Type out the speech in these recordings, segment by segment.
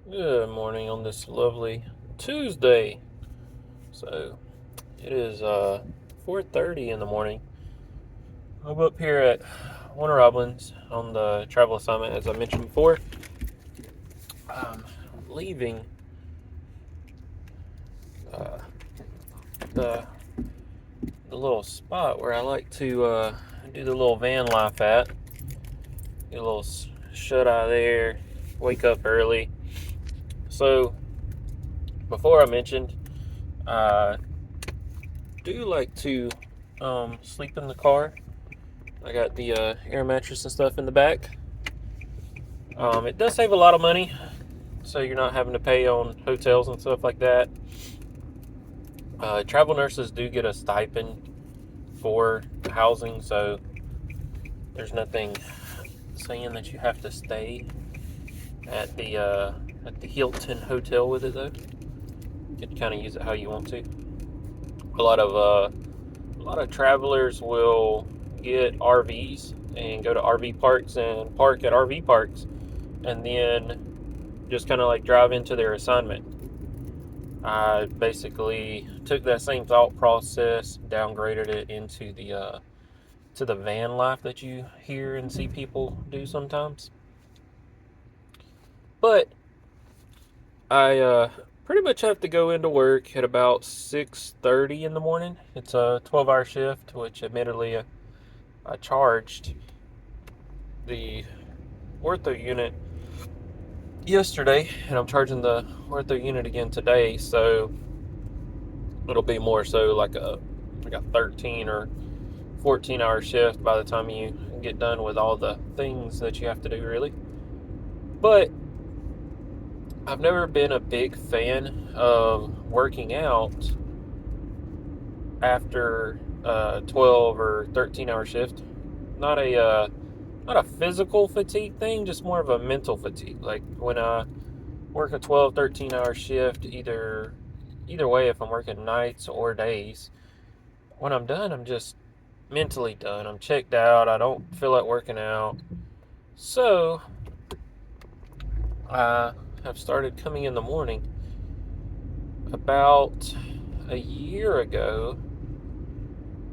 Good morning on this lovely Tuesday. So it is 4:30 in the morning. I'm up here at Warner Robins on the travel assignment, as I mentioned before. I'm leaving uh, the the little spot where I like to do the little van life at. Get a little shut eye there. Wake up early. So before I mentioned, I do like to sleep in the car. I got the air mattress and stuff in the back. It does save a lot of money, so you're not having to pay on hotels and stuff like that. Travel nurses do get a stipend for housing, so there's nothing saying that you have to stay at the Hilton hotel with it though. You can kind of use it how you want to. A lot of a lot of travelers will get RVs and go to RV parks and park at RV parks, and then just kind of like drive into their assignment. I basically took that same thought process, downgraded it into the to the van life that you hear and see people do sometimes. But I pretty much have to go into work at about 6:30 in the morning. It's a 12-hour shift, which admittedly I charged the ortho unit yesterday, and I'm charging the ortho unit again today. So it'll be more so like a 13 or 14-hour shift by the time you get done with all the things that you have to do, really. But I've never been a big fan of working out after a 12 or 13-hour shift. Not a not a physical fatigue thing, just more of a mental fatigue. Like when I work a 12, 13-hour shift, either way, if I'm working nights or days, when I'm done, I'm just mentally done. I'm checked out. I don't feel like working out. So I have started coming in the morning. About a year ago,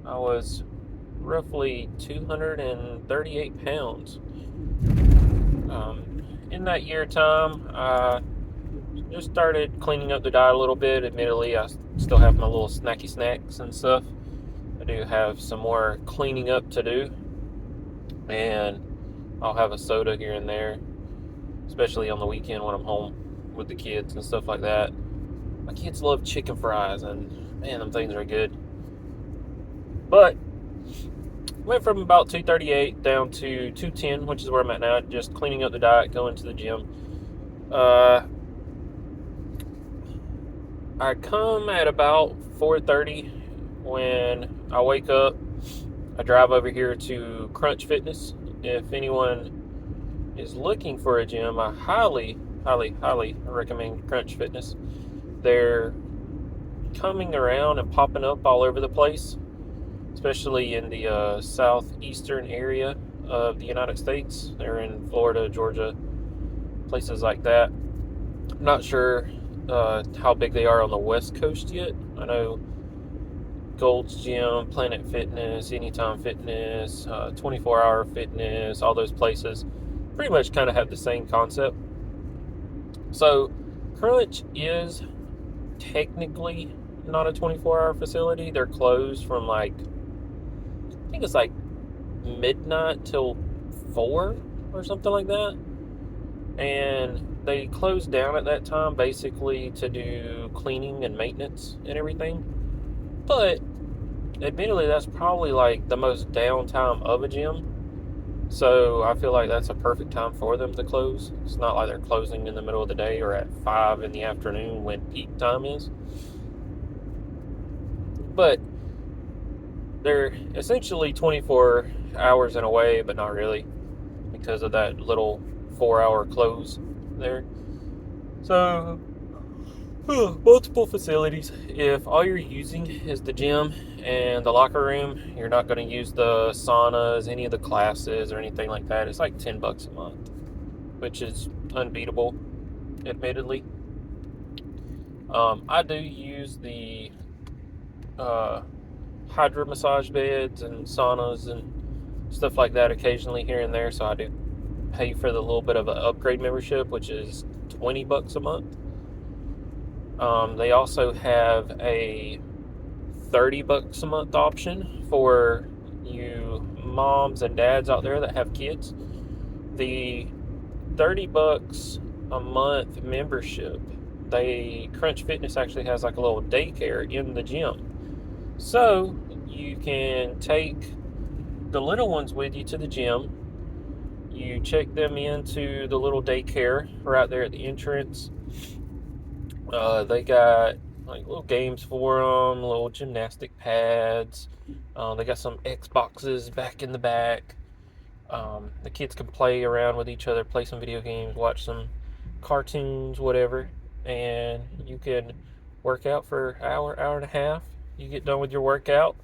I was roughly 238 pounds. In that year time, I just started cleaning up the diet a little bit. Admittedly, I still have my little snacky snacks and stuff. I do have some more cleaning up to do, and I'll have a soda here and there, especially on the weekend when I'm home with the kids and stuff like that. My kids love chicken fries, and man, them things are good. But went from about 238 down to 210, which is where I'm at now, just cleaning up the diet, going to the gym. Uh, I come at about 4:30 when I wake up. I drive over here to Crunch Fitness. If anyone is looking for a gym, I highly recommend Crunch Fitness. They're coming around and popping up all over the place, especially in the southeastern area of the United States. They're in Florida, Georgia, places like that. I'm not sure how big they are on the West Coast yet. I know Gold's Gym, Planet Fitness, Anytime Fitness, 24-hour Fitness, all those places pretty much kind of have the same concept. So Crunch is technically not a 24-hour facility. They're closed from I think it's like midnight till 4 or something like that. And they closed down at that time basically to do cleaning and maintenance and everything. But admittedly, that's probably like the most downtime of a gym. So I feel like that's a perfect time for them to close. It's not like they're closing in the middle of the day or at 5 in the afternoon when peak time is. But they're essentially 24 hours in a way, but not really, because of that little 4-hour close there. So, multiple facilities. If all you're using is the gym and the locker room, you're not going to use the saunas, any of the classes, or anything like that. It's like $10 a month, which is unbeatable. admittedly. I do use the hydro massage beds and saunas and stuff like that occasionally here and there, so I do pay for the little bit of an upgrade membership, which is $20 a month. They also have a $30 a month option for you moms and dads out there that have kids. The $30 a month membership, Crunch Fitness actually has like a little daycare in the gym. So you can take the little ones with you to the gym. You check them into the little daycare right there at the entrance. They got like little games for them, little gymnastic pads. They got some Xboxes back in the back. The kids can play around with each other, play some video games, watch some cartoons, whatever. And you can work out for an hour, hour and a half. You get done with your workout,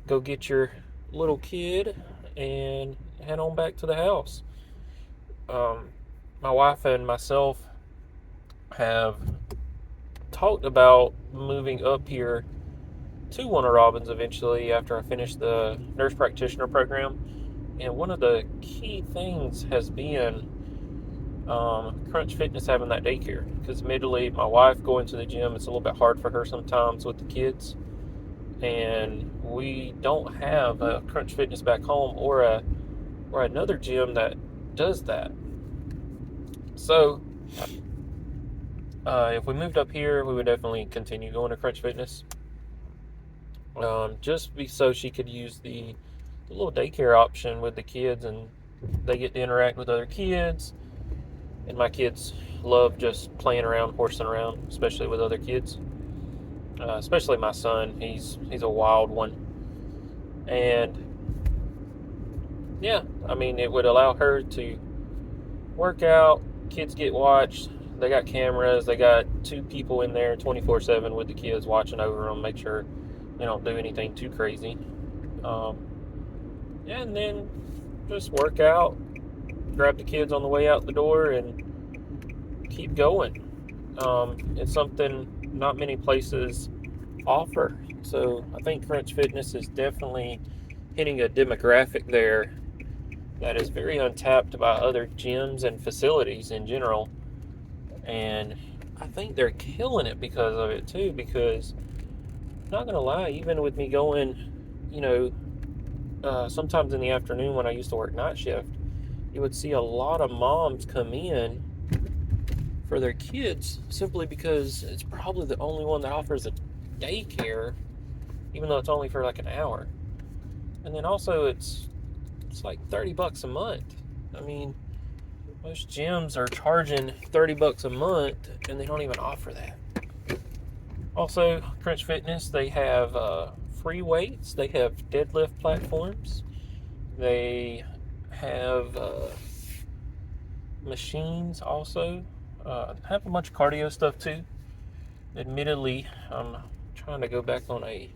go get your little kid, and head on back to the house. My wife and myself have talked about moving up here to Warner Robins eventually after I finish the nurse practitioner program. And one of the key things has been Crunch Fitness having that daycare. Because admittedly, my wife going to the gym, it's a little bit hard for her sometimes with the kids. And we don't have a Crunch Fitness back home or another gym that does that. So if we moved up here, we would definitely continue going to Crunch Fitness. Just so she could use the little daycare option with the kids, and they get to interact with other kids. And my kids love just playing around, horsing around, especially with other kids. Especially my son, he's a wild one. And yeah, I mean, it would allow her to work out. Kids get watched. They got cameras. They got 2 people in there 24/7 with the kids watching over them, make sure they don't do anything too crazy. And then just work out, grab the kids on the way out the door, and keep going. It's something not many places offer. So I think Crunch Fitness is definitely hitting a demographic there that is very untapped by other gyms and facilities in general. And I think they're killing it because of it too, because I'm not gonna lie, even with me going, you know, sometimes in the afternoon when I used to work night shift, you would see a lot of moms come in for their kids simply because it's probably the only one that offers a daycare, even though it's only for like an hour. And then also it's like $30 a month. I mean, most gyms are charging $30 a month, and they don't even offer that. Also, Crunch Fitness, they have free weights. They have deadlift platforms. They have machines also. Have a bunch of cardio stuff too. Admittedly, I'm trying to go back on a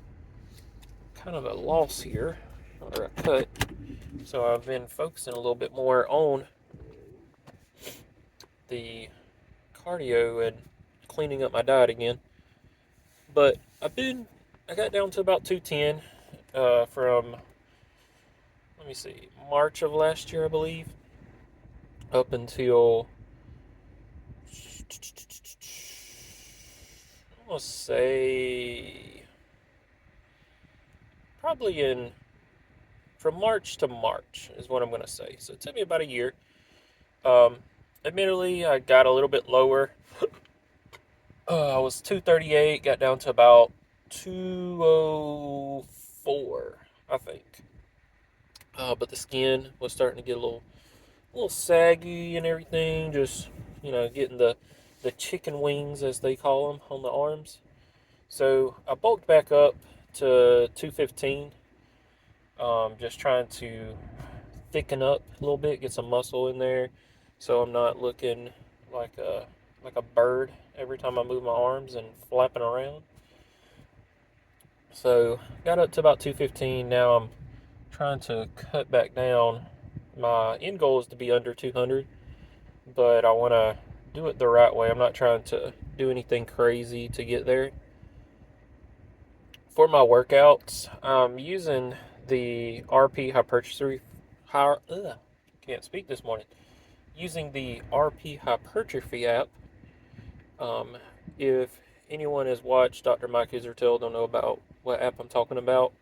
kind of a loss here, or a cut. So I've been focusing a little bit more on the cardio and cleaning up my diet again. But I got down to about 210 from, let me see, March of last year, I believe, up until, I want to say, probably from March to March is what I'm going to say. So it took me about a year. Admittedly, I got a little bit lower. I was 238, got down to about 204, I think. But the skin was starting to get a little saggy and everything. Just getting the chicken wings, as they call them, on the arms. So I bulked back up to 215. Just trying to thicken up a little bit, get some muscle in there, so I'm not looking like a bird every time I move my arms and flapping around. So got up to about 215. Now I'm trying to cut back down. My end goal is to be under 200, but I want to do it the right way. I'm not trying to do anything crazy to get there. For my workouts, I'm using the RP hypertrophy. Can't speak this morning. Using the RP hypertrophy app. Um, if anyone has watched Dr. Mike Isertel, don't know about what app I'm talking about.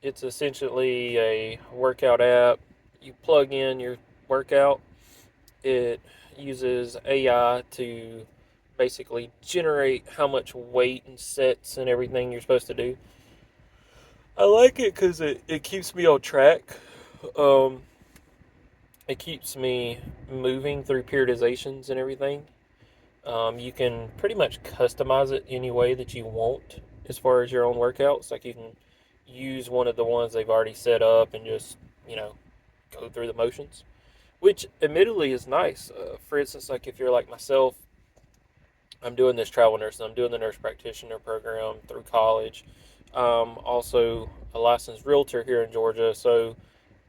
It's essentially a workout app. You plug in your workout. It uses AI to basically generate how much weight and sets and everything you're supposed to do. I like it because it keeps me on track. Um, it keeps me moving through periodizations and everything. You can pretty much customize it any way that you want as far as your own workouts. Like you can use one of the ones they've already set up and just, you know, go through the motions, which admittedly is nice. For instance, like if you're like myself, I'm doing this travel nursing, I'm doing the nurse practitioner program through college. Also a licensed realtor here in Georgia, so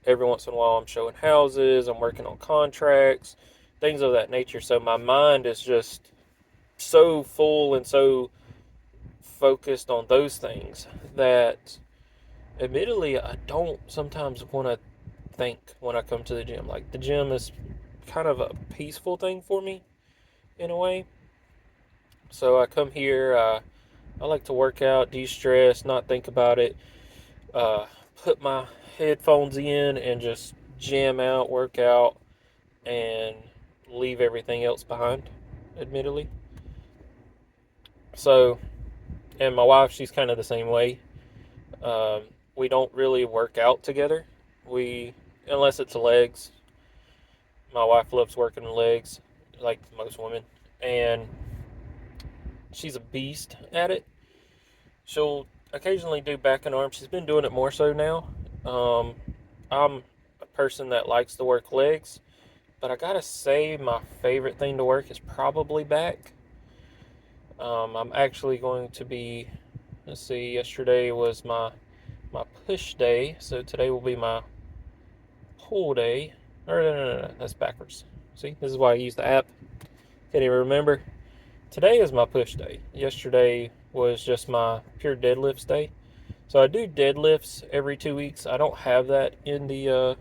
every once in a while I'm showing houses, I'm working on contracts, things of that nature. So my mind is just so full and so focused on those things that admittedly I don't sometimes want to think when I come to the gym. Like the gym is kind of a peaceful thing for me in a way. So I come here, I like to work out, de-stress, not think about it, uh, put my headphones in and just jam out, work out, and leave everything else behind, admittedly. So, and my wife, she's kind of the same way. Um, we don't really work out together. We, unless it's legs. My wife loves working legs, like most women, and she's a beast at it. She'll occasionally do back and arms. She's been doing it more so now. Um, I'm a person that likes to work legs, but I gotta say my favorite thing to work is probably back. I'm actually going to be. Let's see. Yesterday was my push day, so today will be my pull day. Or no, that's backwards. See, this is why I use the app. Can't even remember. Today is my push day. Yesterday was just my pure deadlifts day. So I do deadlifts every 2 weeks. I don't have that in the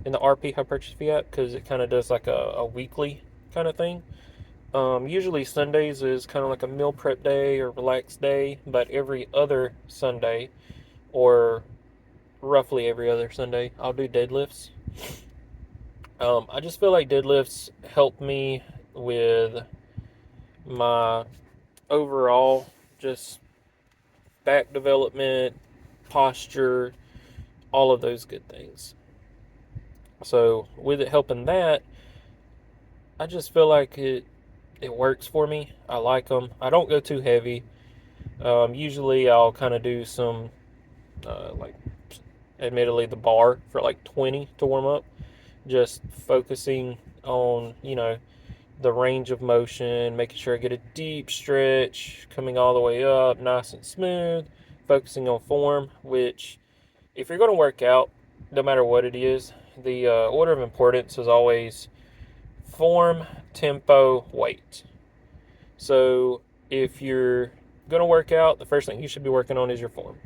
RP hypertrophy app because it kind of does like a weekly kind of thing. Usually Sundays is kind of like a meal prep day or relaxed day, but every other Sunday or roughly every other Sunday, I'll do deadlifts. I just feel like deadlifts help me with my overall just back development, posture, all of those good things. So with it helping that, I just feel like it works for me. I like them. I don't go too heavy. Usually I'll kind of do some like admittedly the bar for like 20 to warm up, just focusing on, you know, the range of motion, making sure I get a deep stretch, coming all the way up, nice and smooth, focusing on form, which, if you're going to work out, no matter what it is, the order of importance is always form, tempo, weight. So if you're going to work out, the first thing you should be working on is your form.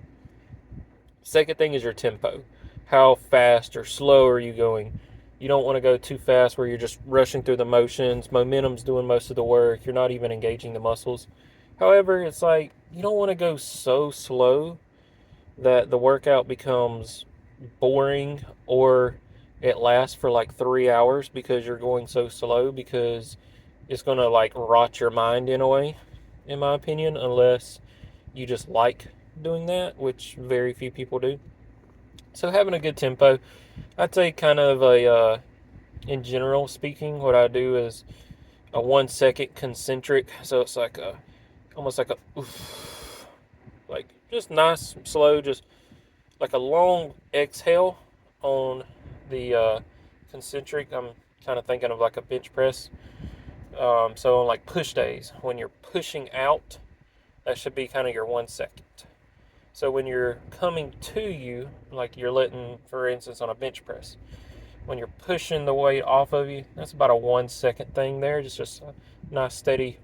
Second thing is your tempo. How fast or slow are you going? You don't want to go too fast where you're just rushing through the motions. Momentum's doing most of the work. You're not even engaging the muscles. However, it's like you don't want to go so slow that the workout becomes boring or it lasts for like 3 hours because you're going so slow, because it's going to like rot your mind in a way, in my opinion, unless you just like doing that, which very few people do. So having a good tempo, I'd say kind of in general speaking, what I do is a 1 second concentric. So it's like almost like a oof, like just nice, slow, just like a long exhale on the concentric. I'm kind of thinking of like a bench press. So on like push days, when you're pushing out, that should be kind of your 1 second. So when you're coming to you, like you're letting, for instance, on a bench press, when you're pushing the weight off of you, that's about a 1 second thing there. Just a nice steady.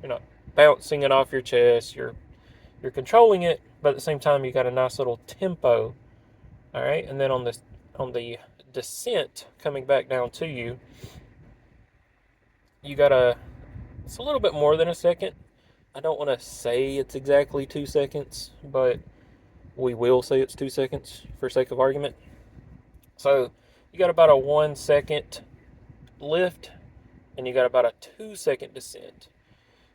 You're not bouncing it off your chest. You're controlling it, but at the same time you got a nice little tempo. All right, and then on the descent coming back down to you, you gotta. It's a little bit more than a second. I don't want to say it's exactly 2 seconds, but we will say it's 2 seconds for sake of argument. So you got about a 1 second lift, and you got about a 2 second descent.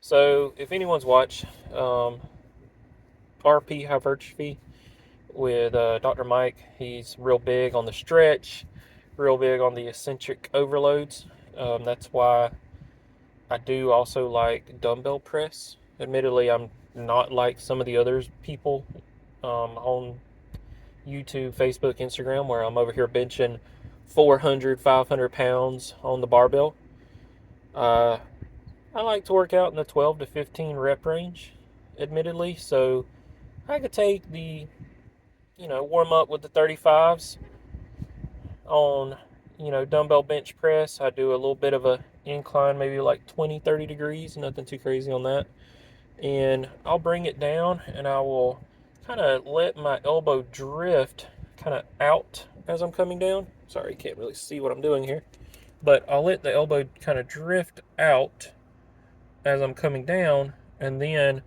So if anyone's watched RP Hypertrophy with Dr. Mike, he's real big on the stretch, real big on the eccentric overloads. That's why I do also like dumbbell press. Admittedly, I'm not like some of the other people on YouTube, Facebook, Instagram, where I'm over here benching 400, 500 pounds on the barbell. I like to work out in the 12 to 15 rep range, admittedly. So I could take the, warm up with the 35s on, dumbbell bench press. I do a little bit of a incline, maybe like 20, 30 degrees, nothing too crazy on that. And I'll bring it down and I will kind of let my elbow drift kind of out as I'm coming down. Sorry, you can't really see what I'm doing here. But I'll let the elbow kind of drift out as I'm coming down. And then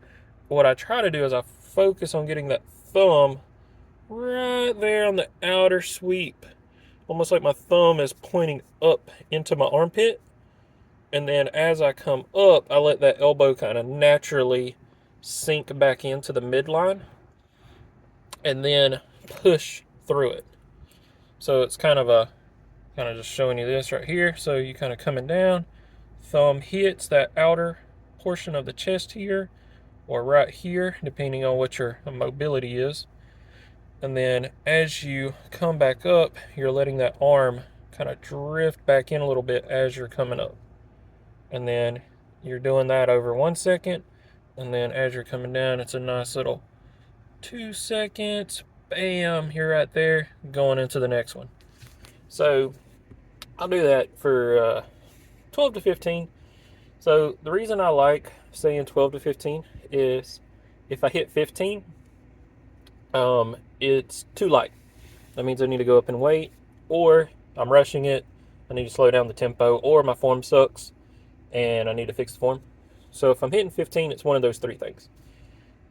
what I try to do is I focus on getting that thumb right there on the outer sweep. Almost like my thumb is pointing up into my armpit. And then as I come up, I let that elbow kind of naturally sink back into the midline and then push through it. So it's kind of just showing you this right here. So you kind of coming down, thumb hits that outer portion of the chest here or right here, depending on what your mobility is. And then as you come back up, you're letting that arm kind of drift back in a little bit as you're coming up. And then you're doing that over 1 second. And then as you're coming down, it's a nice little 2 seconds. Bam, you're right there, going into the next one. So I'll do that for 12 to 15. So the reason I like saying 12 to 15 is if I hit 15, it's too light. That means I need to go up in weight, or I'm rushing it. I need to slow down the tempo, or my form sucks and I need to fix the form. So if I'm hitting 15, it's one of those three things.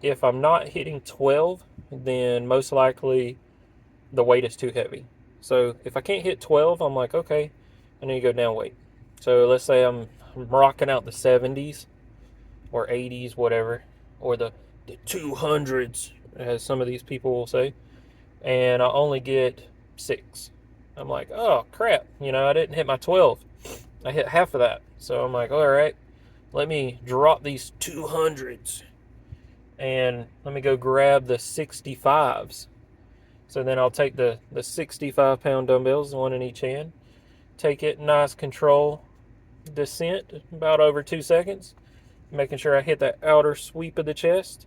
If I'm not hitting 12, then most likely the weight is too heavy. So if I can't hit 12, I'm like, okay, I need to go down weight. So let's say I'm rocking out the 70s or 80s, whatever, or the 200s, as some of these people will say, and I only get 6. I'm like, oh crap, I didn't hit my 12. I hit half of that. So I'm like, all right, let me drop these 200s and let me go grab the 65s. So then I'll take the 65-pound dumbbells, one in each hand, take it nice control descent, about over 2 seconds, making sure I hit that outer sweep of the chest,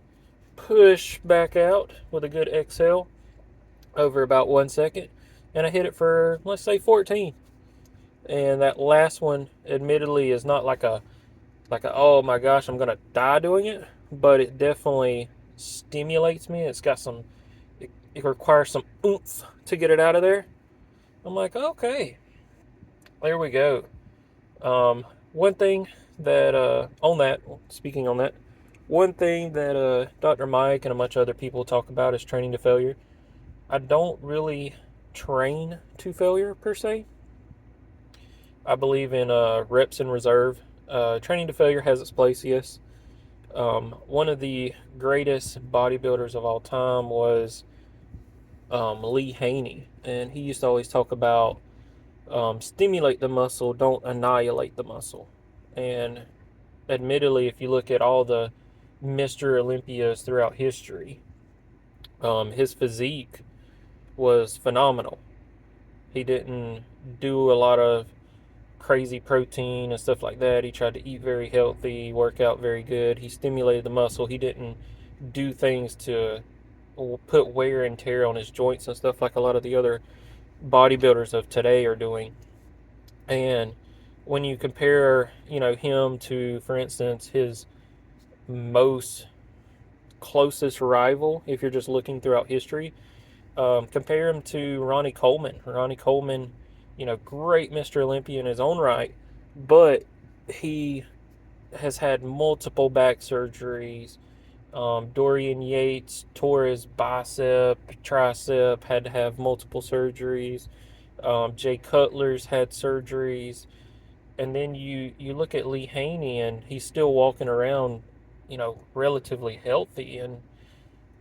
push back out with a good exhale over about 1 second, and I hit it for, let's say, 14. And that last one, admittedly, is not like a oh my gosh, I'm gonna die doing it, but it definitely stimulates me. It's got some, it requires some oomph to get it out of there. I'm like, okay, there we go. One thing that speaking on that, one thing that Dr. Mike and a bunch of other people talk about is training to failure. I don't really train to failure per se. I believe in reps in reserve. Training to failure has its place, yes. One of the greatest bodybuilders of all time was Lee Haney, and he used to always talk about stimulate the muscle, don't annihilate the muscle. And admittedly, if you look at all the Mr. Olympias throughout history, his physique was phenomenal. He didn't do a lot of crazy protein and stuff like that. He tried to eat very healthy, work out very good. He stimulated the muscle. He didn't do things to put wear and tear on his joints and stuff like a lot of the other bodybuilders of today are doing. And when you compare, him to, for instance, his most closest rival, if you're just looking throughout history, compare him to Ronnie Coleman. Ronnie Coleman, great Mr. Olympia in his own right, but he has had multiple back surgeries. Dorian Yates tore his bicep, tricep, had to have multiple surgeries. Jay Cutler's had surgeries. And then you look at Lee Haney, and he's still walking around, relatively healthy. And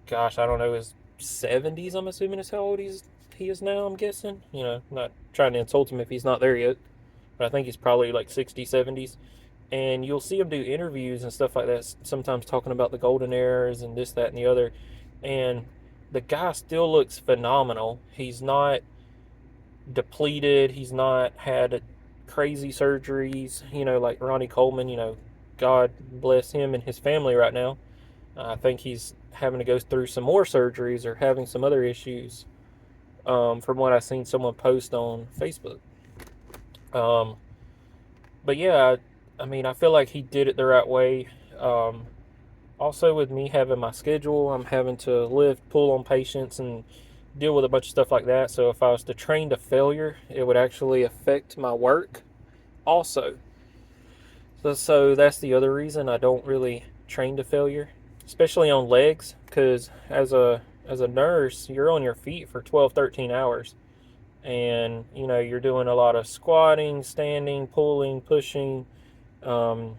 gosh, I don't know, his 70s, I'm assuming is how old he is now, I'm guessing. Not trying to insult him if he's not there yet, but I think he's probably like 60s, 70s. And you'll see him do interviews and stuff like that, sometimes talking about the golden eras and this, that, and the other. And the guy still looks phenomenal. He's not depleted. He's not had crazy surgeries, like Ronnie Coleman. God bless him and his family right now. I think he's having to go through some more surgeries or having some other issues, from what I've seen someone post on Facebook. But yeah, I feel like he did it the right way. Also, with me having my schedule, I'm having to lift, pull on patients, and deal with a bunch of stuff like that. So if I was to train to failure, it would actually affect my work also. So that's the other reason I don't really train to failure, especially on legs, because as a nurse, you're on your feet for 12, 13 hours. And, you're doing a lot of squatting, standing, pulling, pushing. And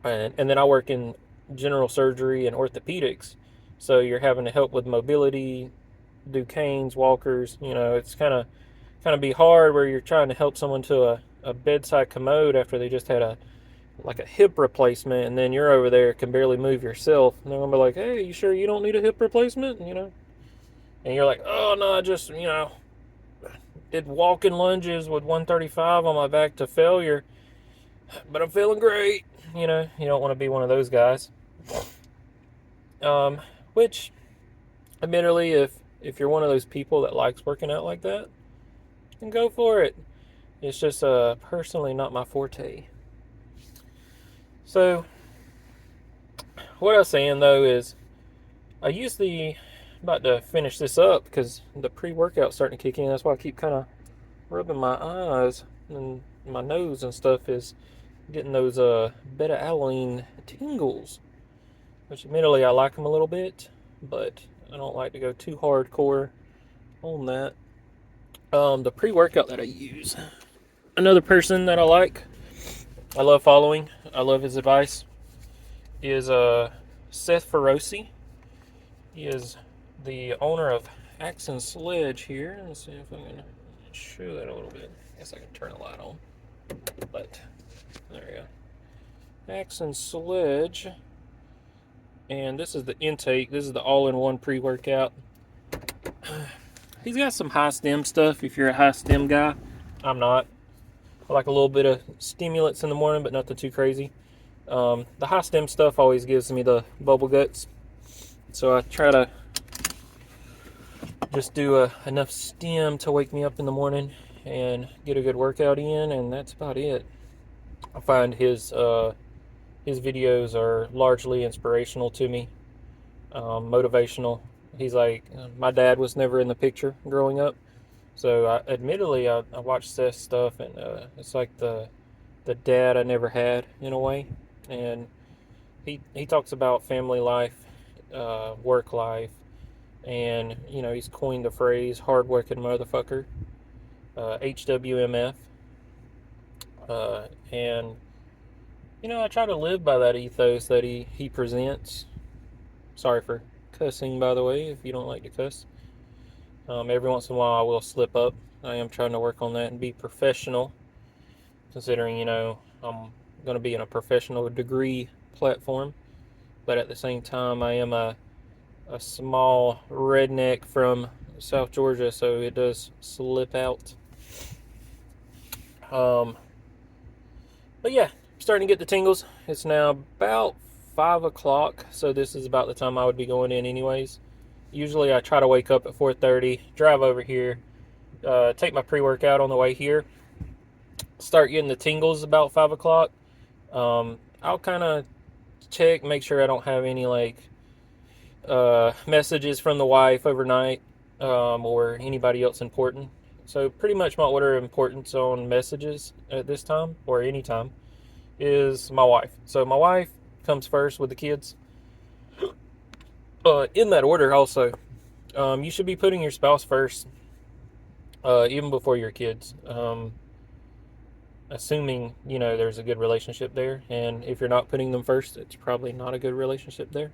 then I work in general surgery and orthopedics. So you're having to help with mobility, do canes, walkers. It's kind of be hard where you're trying to help someone to a bedside commode after they just had a hip replacement, and then you're over there can barely move yourself. And they're gonna be like, "Hey, you sure you don't need a hip replacement?" And you're like, "Oh no, I just did walking lunges with 135 on my back to failure, but I'm feeling great." You don't want to be one of those guys. Which, admittedly, if you're one of those people that likes working out like that, then go for it. It's just personally not my forte. So, what I was saying though is, I usually about to finish this up because the pre-workout's starting to kick in. That's why I keep kind of rubbing my eyes and my nose and stuff, is getting those beta-alanine tingles, which admittedly I like them a little bit, but I don't like to go too hardcore on that. The pre-workout that I use, another person that I love following, I love his advice, is Seth Feroce. He is the owner of Axe and Sledge here. Let's see if I can show that a little bit. I guess I can turn the light on, but there we go. Axe and Sledge. And this is the intake. This is the all-in-one pre-workout. He's got some high stem stuff if you're a high stem guy. I'm not. I like a little bit of stimulants in the morning, but nothing too crazy. The high stem stuff always gives me the bubble guts. So I try to just do enough stem to wake me up in the morning and get a good workout in, and that's about it. I find his videos are largely inspirational to me, motivational. He's like, my dad was never in the picture growing up, so admittedly I watched Seth's stuff, and it's like the dad I never had in a way. And he talks about family life, work life, and he's coined the phrase hardworking motherfucker, HWMF, and I try to live by that ethos that he presents. Sorry for cussing, by the way, if you don't like to cuss. Every once in a while I will slip up. I am trying to work on that and be professional, considering I'm going to be in a professional degree platform, but at the same time I am a small redneck from South Georgia, so it does slip out. But yeah, I'm starting to get the tingles. It's now about 5 o'clock, so this is about the time I would be going in anyways. Usually I try to wake up at 4:30, drive over here, take my pre-workout on the way here. Start getting the tingles about 5 o'clock. I'll kind of check, make sure I don't have any messages from the wife overnight, or anybody else important. So pretty much my order of importance on messages at this time or any time is my wife. So my wife comes first with the kids. In that order also, you should be putting your spouse first, even before your kids. Assuming, there's a good relationship there. And if you're not putting them first, it's probably not a good relationship there.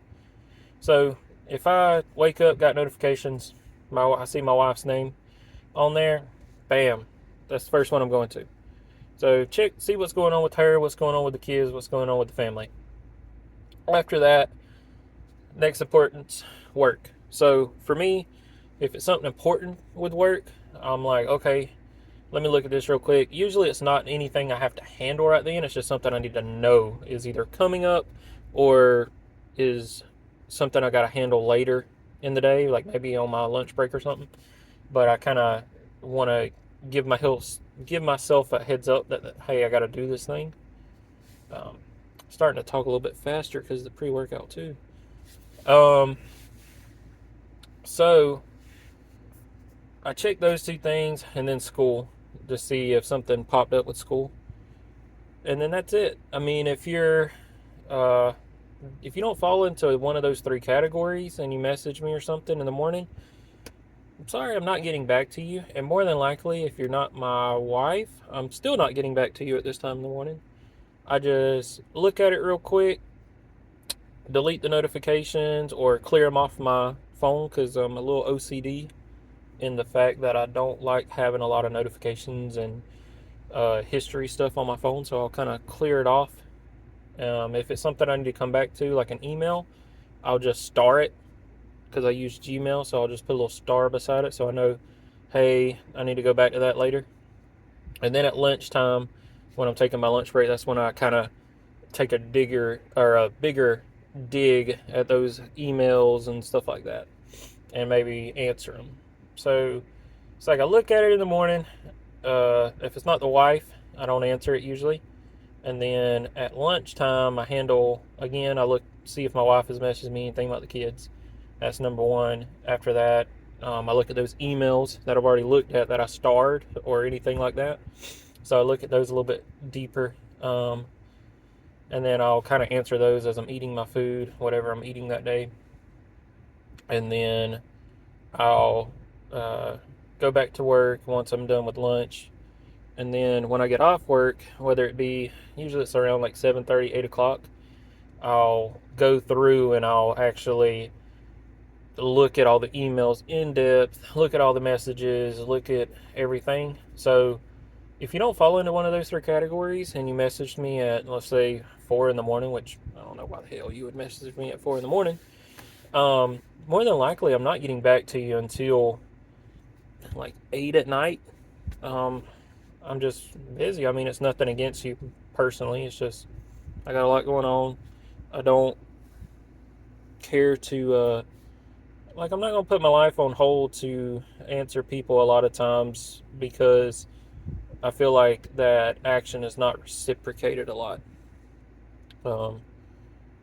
So if I wake up, got notifications, I see my wife's name on there, bam, that's the first one I'm going to. So see what's going on with her, what's going on with the kids, what's going on with the family. After that, next importance, work. So for me, if it's something important with work, I'm like, okay, let me look at this real quick. Usually it's not anything I have to handle right then. It's just something I need to know is either coming up or is something I got to handle later in the day, like maybe on my lunch break or something. But I kind of want to give myself a heads up that hey, I got to do this thing. Starting to talk a little bit faster because of the pre-workout too. So I check those two things and then school to see if something popped up with school. And then that's it. I mean, if you don't fall into one of those three categories and you message me or something in the morning, I'm sorry, I'm not getting back to you. And more than likely, if you're not my wife, I'm still not getting back to you at this time in the morning. I just look at it real quick, delete the notifications or clear them off my phone because I'm a little OCD in the fact that I don't like having a lot of notifications and history stuff on my phone, so I'll kind of clear it off. If it's something I need to come back to, like an email, I'll just star it because I use Gmail, so I'll just put a little star beside it so I know, hey, I need to go back to that later. And then at lunchtime, when I'm taking my lunch break, that's when I kind of take a bigger dig at those emails and stuff like that and maybe answer them. So it's like I look at it in the morning. If it's not the wife, I don't answer it usually. And then at lunchtime, I look, see if my wife has messaged me anything about the kids. That's number one. After that, I look at those emails that I've already looked at that I starred or anything like that. So I look at those a little bit deeper. And then I'll kind of answer those as I'm eating my food, whatever I'm eating that day. And then I'll go back to work once I'm done with lunch. And then when I get off work, whether it be, usually it's around like 7:30, 8 o'clock, I'll go through and I'll actually look at all the emails in depth, look at all the messages, look at everything. So if you don't fall into one of those three categories and you messaged me at, let's say, 4 in the morning, which I don't know why the hell you would message me at 4 in the morning, more than likely I'm not getting back to you until like 8 at night. I'm just busy. I mean, it's nothing against you personally. It's just I got a lot going on. I don't care to I'm not gonna put my life on hold to answer people a lot of times because I feel like that action is not reciprocated a lot.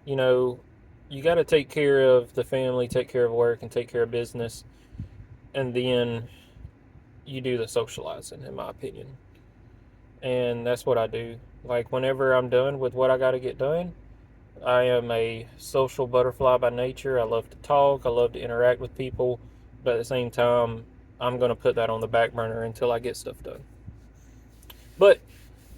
You got to take care of the family, take care of work, and take care of business, and then you do the socializing, in my opinion. And that's what I do. Like, whenever I'm done with what I got to get done, I am a social butterfly by nature. I love to talk. I love to interact with people. But at the same time, I'm going to put that on the back burner until I get stuff done. But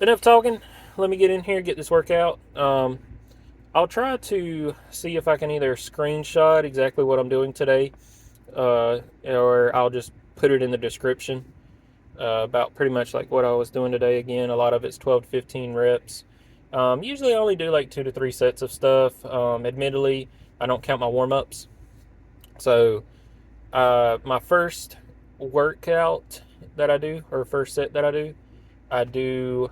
enough talking. Let me get in here, get this workout. I'll try to see if I can either screenshot exactly what I'm doing today, or I'll just put it in the description about pretty much like what I was doing today. Again, a lot of it's 12 to 15 reps. Usually I only do like 2 to 3 sets of stuff. Admittedly, I don't count my warm-ups. So my first workout that I do, or first set that I do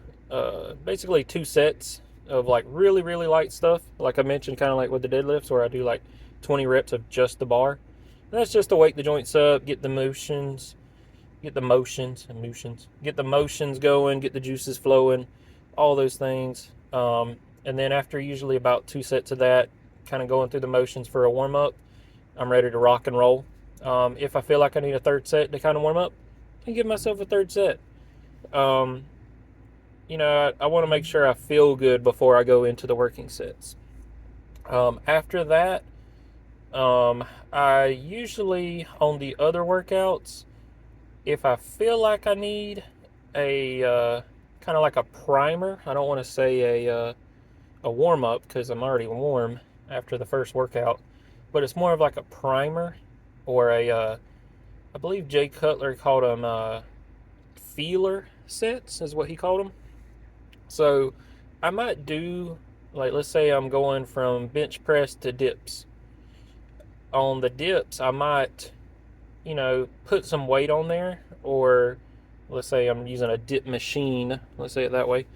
basically 2 sets of like really, really light stuff. Like I mentioned, kind of like with the deadlifts, where I do like 20 reps of just the bar. And that's just to wake the joints up, get the motions, get the motions, get the motions going, get the juices flowing, all those things. And then after usually about 2 sets of that, kind of going through the motions for a warm up, I'm ready to rock and roll. If I feel like I need a third set to kind of warm up, I can give myself a third set. Um, I want to make sure I feel good before I go into the working sets. After that, I usually, on the other workouts, if I feel like I need a kind of like a primer, I don't want to say a warm up because I'm already warm after the first workout, but it's more of like a primer or I believe Jay Cutler called them feeler sets, is what he called them. So I might do, like, let's say I'm going from bench press to dips. On the dips, I might, put some weight on there, or let's say I'm using a dip machine, let's say it that way.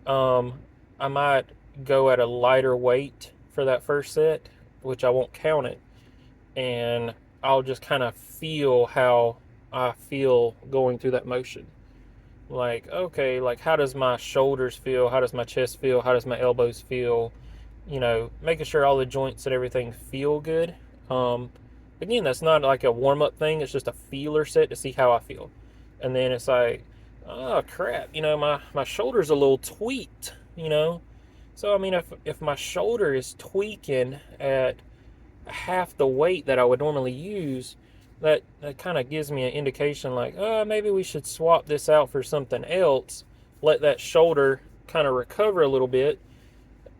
I might go at a lighter weight for that first set, which I won't count it, and I'll just kind of feel how I feel going through that motion. Like, okay, like how does my shoulders feel? How does my chest feel? How does my elbows feel? Making sure all the joints and everything feel good. Again, that's not like a warm up thing. It's just a feeler set to see how I feel. And then it's like, oh crap, my shoulder's a little tweaked. So I mean, if my shoulder is tweaking at half the weight that I would normally use, that kind of gives me an indication like, maybe we should swap this out for something else, let that shoulder kind of recover a little bit,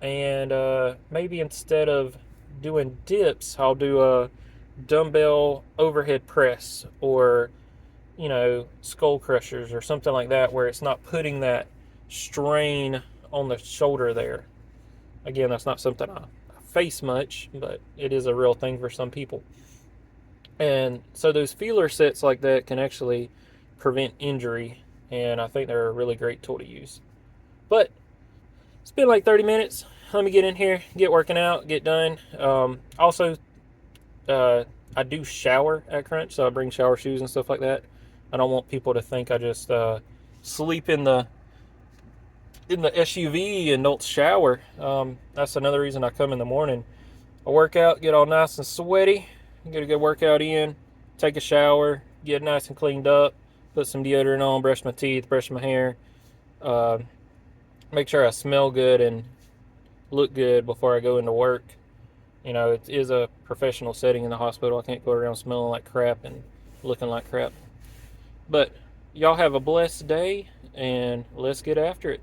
and maybe instead of doing dips, I'll do a dumbbell overhead press or, skull crushers or something like that, where it's not putting that strain on the shoulder there. Again, that's not something I face much, but it is a real thing for some people. And so those feeler sets like that can actually prevent injury, and I think they're a really great tool to use. But it's been like 30 minutes. Let me get in here, get working out, get done. Also, I do shower at Crunch, so I bring shower shoes and stuff like that. I don't want people to think I just sleep in the SUV and don't shower. That's another reason I come in the morning. I work out, get all nice and sweaty, get a good workout in, take a shower, get nice and cleaned up, put some deodorant on, brush my teeth, brush my hair, make sure I smell good and look good before I go into work. It is a professional setting in the hospital. I can't go around smelling like crap and looking like crap. But y'all have a blessed day, and let's get after it.